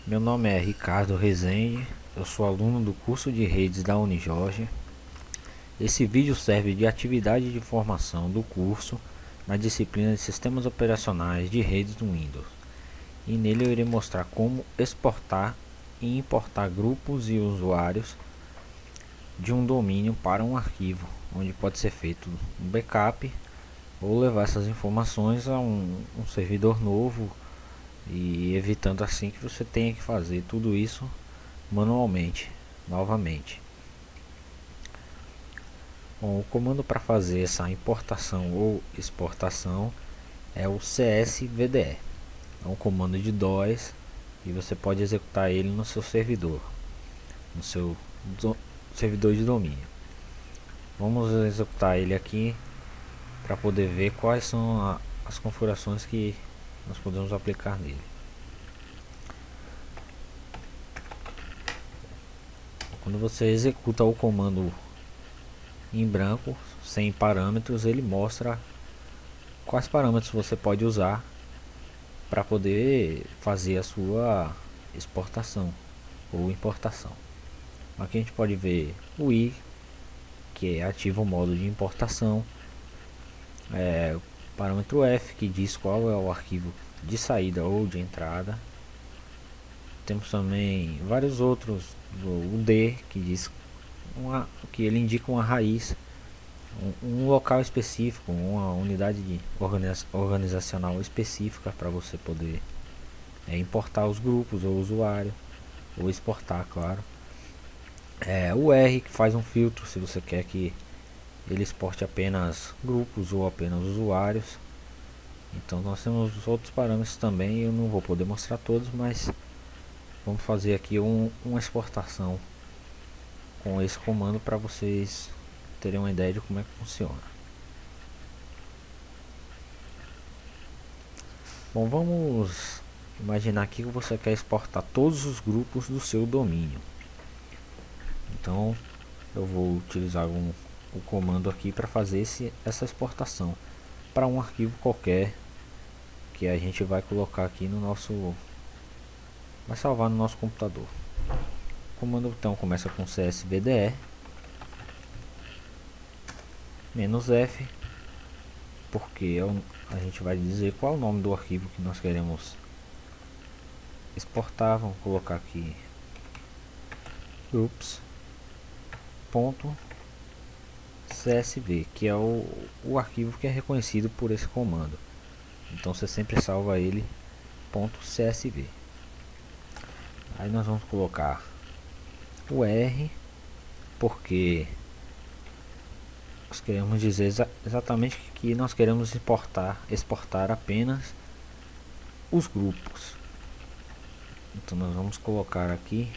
Meu nome é Ricardo Rezende, eu sou aluno do curso de redes da Unijorge. Esse vídeo serve de atividade de formação do curso na disciplina de Sistemas Operacionais de Redes do Windows. E nele eu irei mostrar como exportar e importar grupos e usuários de um domínio para um arquivo, onde pode ser feito um backup ou levar essas informações a um servidor novo, e evitando assim que você tenha que fazer tudo isso manualmente novamente. Bom, o comando para fazer essa importação ou exportação é o csvde. É um comando de DOS e você pode executar ele no seu servidor, no seu servidor de domínio. Vamos executar ele aqui para poder ver quais são as configurações que nós podemos aplicar nele. Quando você executa o comando em branco, sem parâmetros, ele mostra quais parâmetros você pode usar para poder fazer a sua exportação ou importação. Aqui a gente pode ver o I, que ativa o modo de importação, o parâmetro F, que diz qual é o arquivo de saída ou de entrada. Temos também vários outros, o D, que diz que ele indica uma raiz, um local específico, uma unidade de organizacional específica para você poder importar os grupos ou usuário, ou exportar, claro. O R, que faz um filtro se você quer que ele exporte apenas grupos ou apenas usuários. Então nós temos outros parâmetros também, eu não vou poder mostrar todos, mas vamos fazer aqui uma exportação com esse comando para vocês terem uma ideia de como é que funciona. Bom, vamos imaginar aqui que você quer exportar todos os grupos do seu domínio. Então eu vou utilizar o comando aqui para fazer essa exportação para um arquivo qualquer que a gente vai colocar aqui no nosso, vai salvar no nosso computador. O comando então começa com csvde "-f", porque a gente vai dizer qual é o nome do arquivo que nós queremos exportar. Vamos colocar aqui groups.csv, que é o arquivo que é reconhecido por esse comando. Então você sempre salva ele .csv. Aí nós vamos colocar o R, porque nós queremos dizer exatamente que nós queremos exportar apenas os grupos. Então nós vamos colocar aqui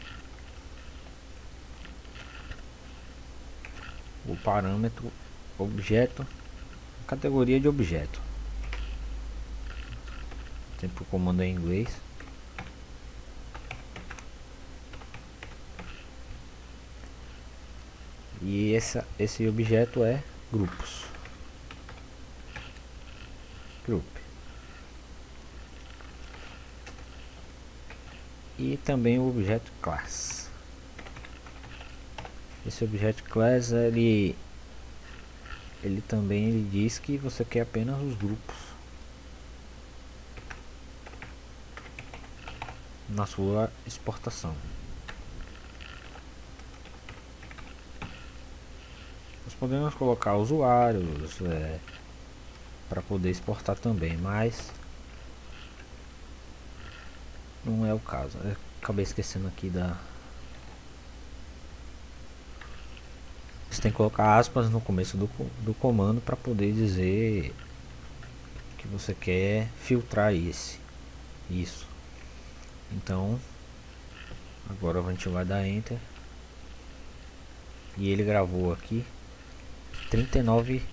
o parâmetro objeto, categoria de objeto. Sempre o comando é em inglês. E esse objeto é grupos. Group. E também o objeto class. Esse objeto class ele também diz que você quer apenas os grupos na sua exportação. Nós podemos colocar usuários para poder exportar também, mas não é o caso. Eu acabei esquecendo aqui você tem que colocar aspas no começo do comando para poder dizer que você quer filtrar isso. Então agora a gente vai dar enter e ele gravou aqui 39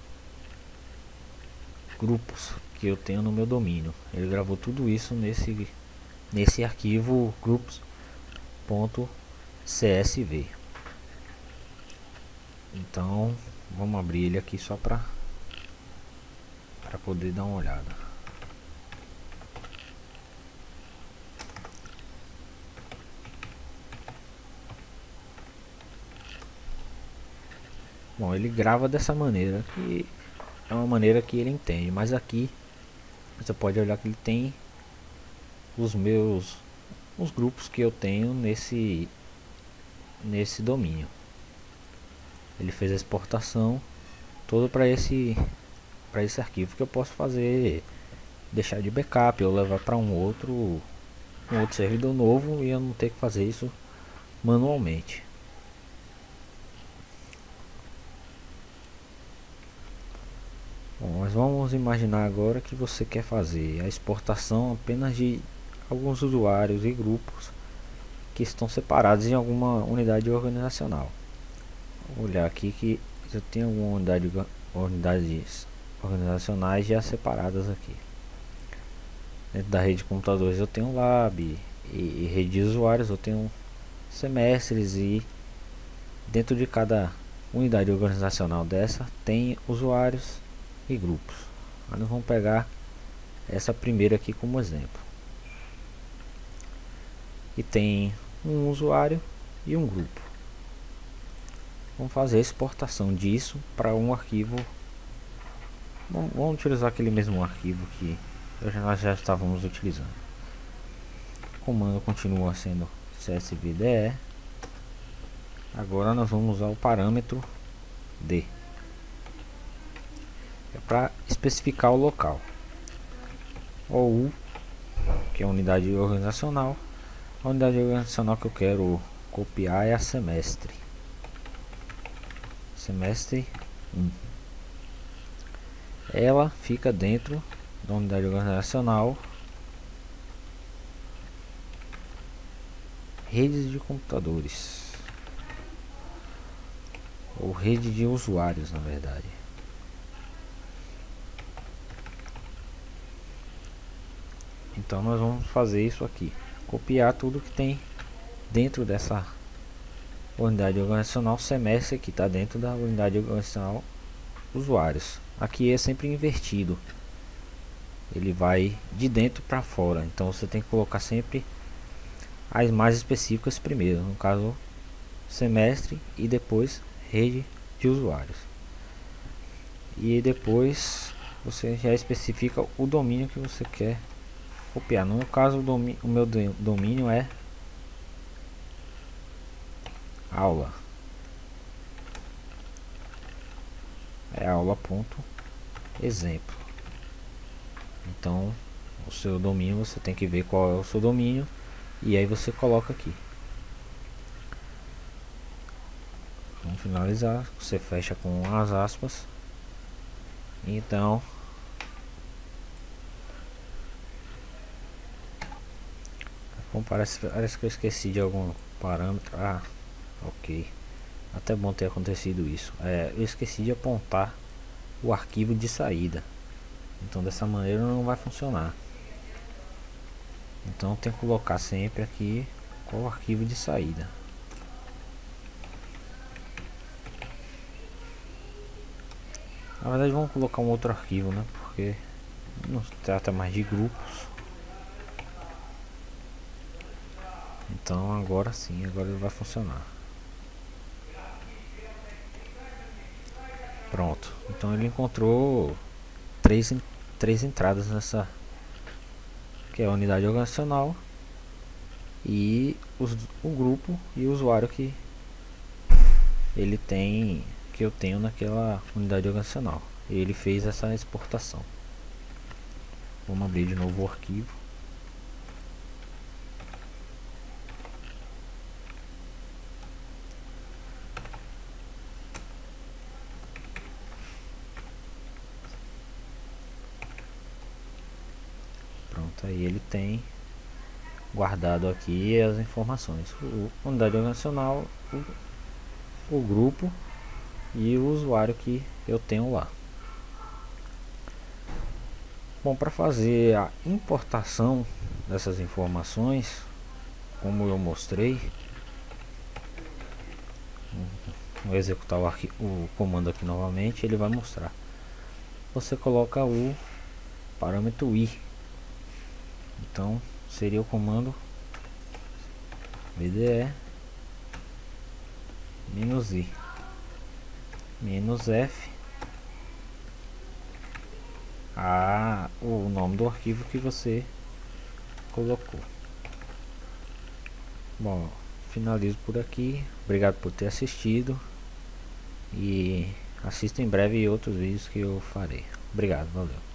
grupos que eu tenho no meu domínio. Ele gravou tudo isso nesse arquivo groups.csv. Então vamos abrir ele aqui só para poder dar uma olhada. Bom, ele grava dessa maneira, que é uma maneira que ele entende, mas aqui você pode olhar que ele tem os grupos que eu tenho nesse domínio. Ele fez a exportação toda para esse arquivo, que eu posso fazer, deixar de backup ou levar para um outro servidor novo, e eu não ter que fazer isso manualmente. Bom, mas vamos imaginar agora que você quer fazer a exportação apenas de alguns usuários e grupos que estão separados em alguma unidade organizacional. Vou olhar aqui que eu tenho algumas unidades organizacionais já separadas aqui. Dentro da rede de computadores eu tenho lab, e rede de usuários eu tenho semestres, e dentro de cada unidade organizacional dessa tem usuários e grupos. Aí nós vamos pegar essa primeira aqui como exemplo, e tem um usuário e um grupo. Vamos fazer a exportação disso para um arquivo. Vamos utilizar aquele mesmo arquivo que nós já estávamos utilizando. O comando continua sendo csvde. Agora nós vamos usar o parâmetro D, é para especificar o local. OU, que é a unidade organizacional. A unidade organizacional que eu quero copiar é a semestre 1. Ela fica dentro da unidade organizacional redes de computadores, ou rede de usuários, na verdade. Então nós vamos fazer isso aqui, copiar tudo que tem dentro dessa unidade organizacional semestre, que está dentro da unidade organizacional usuários. Aqui é sempre invertido, ele vai de dentro para fora, então você tem que colocar sempre as mais específicas primeiro, no caso semestre, e depois rede de usuários, e depois você já especifica o domínio que você quer copiar. No meu caso o meu domínio é aula, aula.exemplo. Então o seu domínio, você tem que ver qual é o seu domínio, e aí você coloca aqui. Vamos finalizar, você fecha com as aspas. Então bom, parece que eu esqueci de algum parâmetro. Ok, até bom ter acontecido isso. Eu esqueci de apontar o arquivo de saída, então dessa maneira não vai funcionar. Então tem que colocar sempre aqui qual o arquivo de saída. Na verdade vamos colocar um outro arquivo, né, porque não se trata mais de grupos. Então agora sim, agora ele vai funcionar. Pronto, então ele encontrou três entradas nessa, que é a unidade organizacional, e o grupo e o usuário que ele tem, que eu tenho naquela unidade organizacional. E ele fez essa exportação. Vamos abrir de novo o arquivo. Pronto, aí ele tem guardado aqui as informações: a unidade organizacional, o grupo e o usuário que eu tenho lá. Bom, para fazer a importação dessas informações, como eu mostrei, vou executar o comando aqui novamente. Ele vai mostrar. Você coloca o parâmetro i, então seria o comando vde -i. "-f", o nome do arquivo que você colocou. Bom, finalizo por aqui. Obrigado por ter assistido e assista em breve outros vídeos que eu farei. Obrigado, valeu.